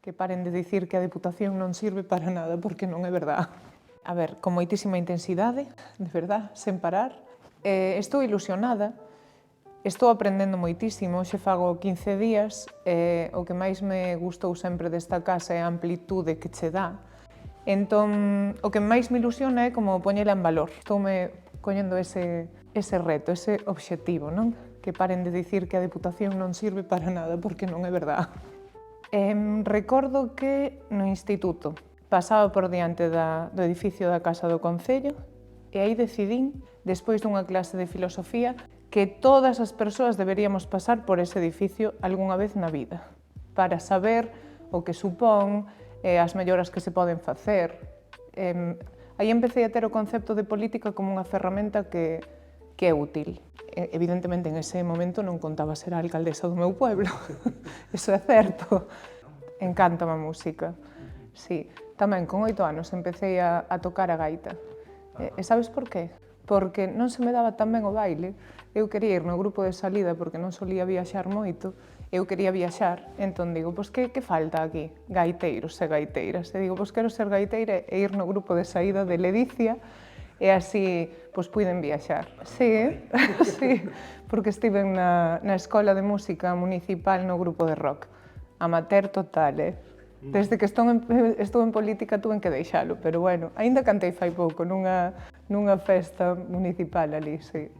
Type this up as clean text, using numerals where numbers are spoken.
Que paren de dicir que a Deputación non sirve para nada, porque non é verdad. A ver, con moitísima intensidade, de verdad, sen parar. Estou ilusionada, estou aprendendo moitísimo, xe fago 15 días, o que máis me gustou sempre desta casa é a amplitude que che dá. Entón, o que máis me ilusiona é como poñela en valor. Estoume coñendo ese reto, ese obxectivo, non? Que paren de dicir que a Deputación non sirve para nada, porque non é verdad. Recordo que no instituto pasaba por diante do edificio da Casa do Concello e aí decidín, despois dunha clase de filosofía, que todas as persoas deberíamos pasar por ese edificio algunha vez na vida para saber o que supón, as melloras que se poden facer. Aí empecé a ter o concepto de política como unha ferramenta que é útil. Evidentemente, en ese momento non contaba ser a alcaldesa do meu pueblo, eso é certo. Encántame a música, sí. Tamén, con 8 anos, empecé a tocar a gaita. E sabes por qué? Porque non se me daba tan ben o baile. Eu quería ir no grupo de salida porque non solía viaxar moito. Eu quería viaxar, entón digo, pois que falta aquí? Gaiteiros e gaiteiras. E digo, pois quero ser gaiteira e ir no grupo de saída de Ledicia e así, pois, puiden viaxar. Sí, sí, porque estive na Escola de Música Municipal no grupo de rock. Amateur total, Desde que estou en política tuve que deixalo, pero bueno, aínda cantei fai pouco nunha festa municipal ali, sí.